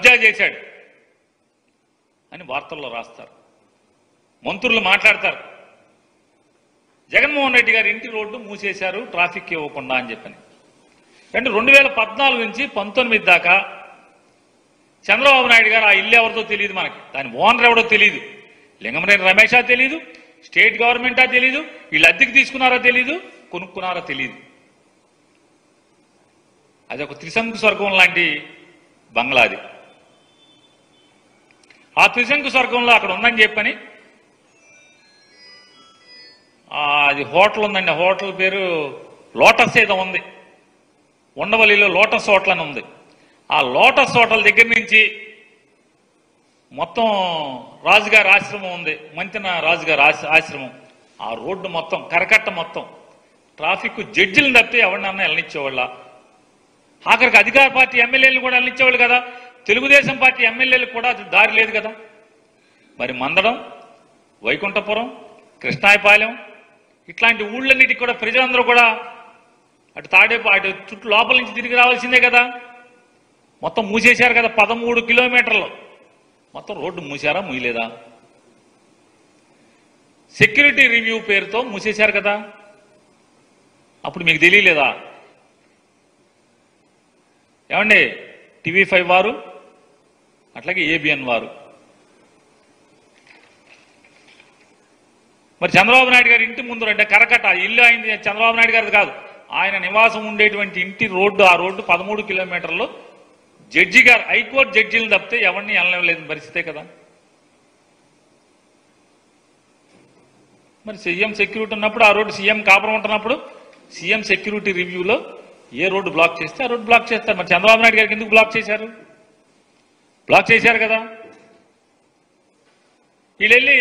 కబ్జా చేశాడు అని వార్తల్లో రాస్తారు, మంత్రులు మాట్లాడతారు. జగన్మోహన్ రెడ్డి గారి ఇంటి రోడ్డు మూసేశారు ట్రాఫిక్ ఇవ్వకుండా అని చెప్పని. అంటే 2014 నుంచి 19 దాకా చంద్రబాబు నాయుడు గారు ఆ ఇల్లు ఎవరిదో తెలియదు, మనకి దాని ఓనర్ ఎవడో తెలియదు, లింగమనేని రమేషా తెలీదు, స్టేట్ గవర్నమెంటా తెలీదు, వీళ్ళు అద్దెకి తీసుకున్నారో తెలీదు, కొనుక్కున్నారో తెలీదు. అది ఒక త్రిశంకు స్వర్గం లాంటి బంగ్లాది. ఆ త్రిశంకు స్వర్గంలో అక్కడ ఉందని చెప్పని అది హోటల్ ఉందండి, ఆ హోటల్ పేరు లోటస్ ఏదో ఉంది, ఉండవల్లిలో లోటస్ హోటల్ అని ఉంది. ఆ లోటస్ హోటల్ దగ్గర నుంచి మొత్తం రాజుగారి ఆశ్రమం ఉంది, మంతిన రాజుగారి ఆశ్రమం, ఆ రోడ్డు మొత్తం కరకట్ట మొత్తం ట్రాఫిక్ జడ్జిలను తప్పితే ఎవరినన్నా వెళ్ళనిచ్చేవాళ్ళ. ఆఖరికి అధికార పార్టీ ఎమ్మెల్యేలు కూడా వెళ్ళనిచ్చేవాళ్ళు కదా, తెలుగుదేశం పార్టీ ఎమ్మెల్యేలకు కూడా దారి లేదు కదా. మరి మందడం, వైకుంఠపురం, కృష్ణాయపాలెం ఇట్లాంటి ఊళ్ళన్నిటికి కూడా ప్రజలందరూ కూడా అటు అటు చుట్టూ లోపల నుంచి తిరిగి రావాల్సిందే కదా. మొత్తం మూసేశారు కదా, 13 కిలోమీటర్లు మొత్తం రోడ్డు మూసారా, మూయలేదా? సెక్యూరిటీ రివ్యూ పేరుతో మూసేశారు కదా, అప్పుడు మీకు తెలియలేదా? ఏమండి, TV5 వారు అట్లాగే ABN వారు. మరి చంద్రబాబు నాయుడు గారి ఇంటి ముందు అంటే కరకట్ట ఇల్లు అయింది చంద్రబాబు నాయుడు గారిది కాదు, ఆయన నివాసం ఉండేటువంటి ఇంటి రోడ్డు, ఆ రోడ్డు 13 కిలోమీటర్లు జడ్జి గారు, హైకోర్టు జడ్జీలు తప్పితే ఎవరిని వెళ్ళలేని పరిస్థితే కదా. మరి సీఎం సెక్యూరిటీ ఉన్నప్పుడు, ఆ రోడ్డు సీఎం కాపురం ఉంటున్నప్పుడు సీఎం సెక్యూరిటీ రివ్యూలో ఏ రోడ్డు బ్లాక్ చేస్తే ఆ రోడ్డు బ్లాక్ చేస్తారు. మరి చంద్రబాబు నాయుడు గారికి ఎందుకు బ్లాక్ చేశారు? బ్లాక్ చేశారు కదా. వీళ్ళెళ్ళి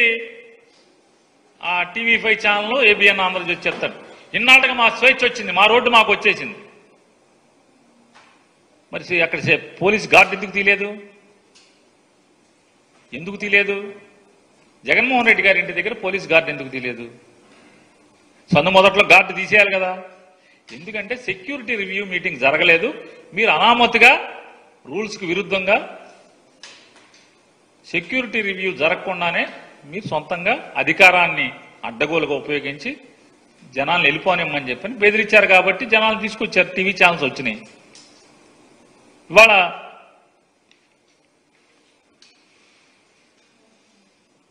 ఆ TV5 ఛానల్లో ABN ఆంధ్రజ్యోతి చెప్తాడు, ఇన్నాళ్ళకి మా స్వేచ్ఛ వచ్చింది, మా రోడ్డు మాకు వచ్చేసింది. మరి అక్కడ పోలీస్ గార్డు ఎందుకు తీయలేదు? ఎందుకు తీయలేదు? జగన్మోహన్ రెడ్డి గారి ఇంటి దగ్గర పోలీస్ గార్డు ఎందుకు తీయలేదు? సందు మొదట్లో గార్డు తీసేయాలి కదా. ఎందుకంటే సెక్యూరిటీ రివ్యూ మీటింగ్ జరగలేదు, మీరు అనామతిగా రూల్స్కి విరుద్ధంగా సెక్యూరిటీ రివ్యూ జరగకుండానే మీరు సొంతంగా అధికారాన్ని అడ్డగోలుగా ఉపయోగించి జనాలను వెళ్ళిపోనిమ్మని చెప్పని బెదిరించారు కాబట్టి జనాలను తీసుకొచ్చారు, టీవీ ఛానల్స్ వచ్చినాయి. ఇవాళ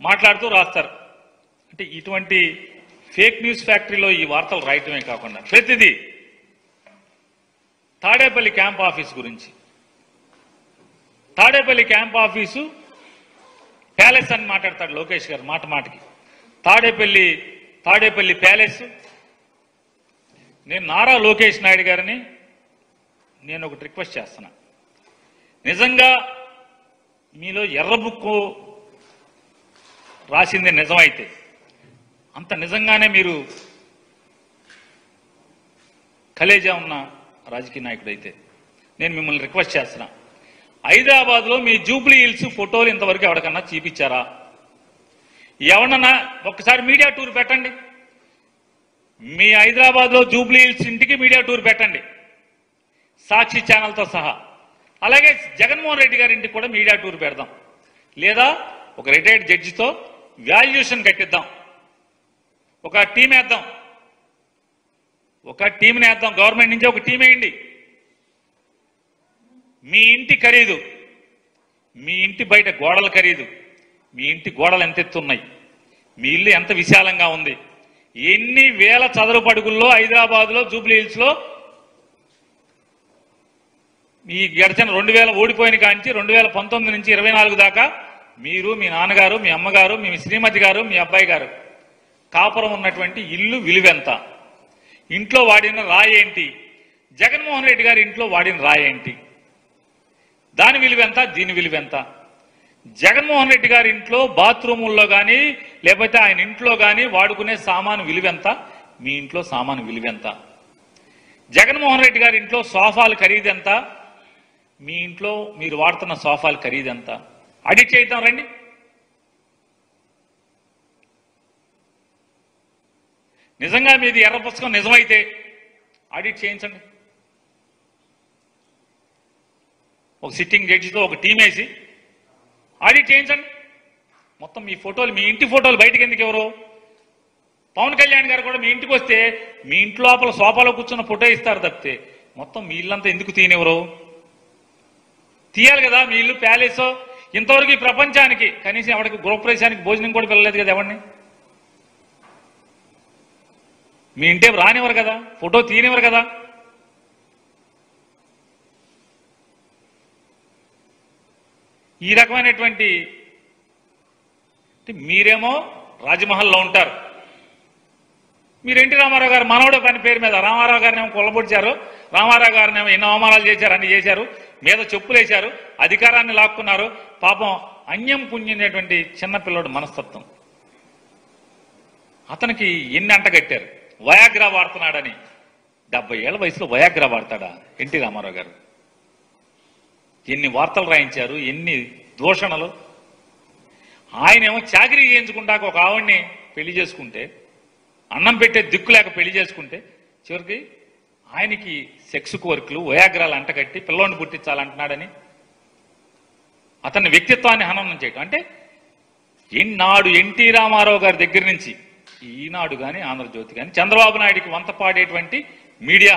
మాట్లాడుతూ రాస్తారు. అంటే ఇటువంటి ఫేక్ న్యూస్ ఫ్యాక్టరీలో ఈ వార్తలు రాయటమే కాకుండా ప్రతిదీ తాడేపల్లి క్యాంప్ ఆఫీస్ గురించి, తాడేపల్లి క్యాంప్ ఆఫీసు ప్యాలెస్ అని మాట్లాడతాడు లోకేష్ గారు మాటకి. తాడేపల్లి ప్యాలెస్. నేను నారా లోకేష్ నాయుడు గారిని నేను ఒకటి రిక్వెస్ట్ చేస్తున్నా, నిజంగా మీలో ఎర్ర బుక్కు రాసింది నిజమైతే, అంత నిజంగానే మీరు కలేజా ఉన్న రాజకీయ నాయకుడైతే నేను మిమ్మల్ని రిక్వెస్ట్ చేస్తున్నా, హైదరాబాద్లో మీ జూబ్లీ హిల్స్ ఫోటోలు ఇంతవరకు ఎవరికన్నా చూపించారా? ఎవరన్నా ఒక్కసారి మీడియా టూర్ పెట్టండి, మీ హైదరాబాద్లో జూబ్లీ హిల్స్ ఇంటికి మీడియా టూర్ పెట్టండి, సాక్షి ఛానల్తో సహా. అలాగే జగన్మోహన్ రెడ్డి గారి ఇంటికి కూడా మీడియా టూర్ పెడదాం, లేదా ఒక రిటైర్డ్ జడ్జితో వాల్యుయేషన్ కట్టిద్దాం, ఒక టీం వేద్దాం, గవర్నమెంట్ నుంచి ఒక టీం వేయండి. మీ ఇంటి ఖరీదు, మీ ఇంటి బయట గోడల ఖరీదు, మీ ఇంటి గోడలు ఎంత ఎత్తున్నాయి, మీ ఇల్లు ఎంత విశాలంగా ఉంది, ఎన్ని వేల చదరపు అడుగుల్లో హైదరాబాద్లో జూబ్లీ హిల్స్లో ఈ గడిచిన 2000 ఓడిపోయిన కాంచి 2019 నుంచి 24 దాకా మీరు, మీ నాన్నగారు, మీ అమ్మగారు, మీ శ్రీమతి గారు, మీ అబ్బాయి గారు కాపురం ఉన్నటువంటి ఇల్లు విలువెంత, ఇంట్లో వాడిన రాయి ఏంటి, జగన్మోహన్ రెడ్డి గారి ఇంట్లో వాడిన రాయి ఏంటి, దాని విలువెంత, దీని విలువెంత, జగన్మోహన్ రెడ్డి గారి ఇంట్లో బాత్రూముల్లో కానీ లేకపోతే ఆయన ఇంట్లో కానీ వాడుకునే సామాను విలువెంత, మీ ఇంట్లో సామాను విలువెంత, జగన్మోహన్ రెడ్డి గారి ఇంట్లో సోఫాలు ఖరీదెంత, మీ ఇంట్లో మీరు వాడుతున్న సోఫాలు ఖరీదెంత, ఆడిట్ చేద్దాం రండి. నిజంగా మీది ఎర్ర పుస్తకం నిజమైతే ఆడిట్ చేయించండి. ఒక సిట్టింగ్ జడ్జితో ఒక టీం వేసి ఆడిట్ చేయించండి. మొత్తం మీ ఫోటోలు, మీ ఇంటి ఫోటోలు బయటకు ఎందుకు ఎవరు? పవన్ కళ్యాణ్ గారు కూడా మీ ఇంటికి వస్తే మీ ఇంటి లోపల సోఫాలో కూర్చున్న ఫోటో ఇస్తారు తప్పితే మొత్తం మీ ఇల్లంతా ఎందుకు తీయనివ్వరు? తీయాలి కదా. మీ ఇల్లు ప్యాలెస్. ఇంతవరకు ఈ ప్రపంచానికి కనీసం ఎవరికి గృహప్రవేశానికి భోజనం కూడా వెళ్ళలేదు కదా ఎవరిని. మీ ఇంటే రానివ్వరు కదా, ఫోటో తీయనివ్వరు కదా. ఈ రకమైనటువంటి మీరేమో రాజమహల్లో ఉంటారు. మీరు ఎన్టీ రామారావు గారు మనవడు పని పేరు మీద రామారావు గారిని ఏమో కొల్లబొడిచారు, రామారావు గారిని ఏమో ఎన్నో అవమానాలు చేశారు, అన్ని చేశారు, మీద చెప్పులేశారు, అధికారాన్ని లాక్కున్నారు. పాపం అన్యం పుణ్యమైనటువంటి చిన్నపిల్లడు మనస్తత్వం. అతనికి ఎన్ని అంటగట్టారు, వయాగ్రా వాడుతున్నాడని. 70 ఏళ్ల వయసులో వయాగ్రా వాడతాడా ఎన్టీ రామారావు గారు? ఎన్ని వార్తలు రాయించారు, ఎన్ని దూషణలు. ఆయనేమో చాకరీ చేయించుకుంటాక ఒక ఆవిడ్ని పెళ్లి చేసుకుంటే, అన్నం పెట్టే దిక్కు లేక పెళ్లి చేసుకుంటే, చివరికి ఆయనకి సెక్స్ కోరికలు, వయాగ్రాలు అంటగట్టి పిల్లోని పుట్టించాలంటున్నాడని అతని వ్యక్తిత్వాన్ని హననం చేయటం. అంటే ఈనాడు ఎన్టీ రామారావు గారి దగ్గర నుంచి ఈనాడు కానీ, ఆంధ్రజ్యోతి కానీ, చంద్రబాబు నాయుడికి వంత పాడేటువంటి మీడియా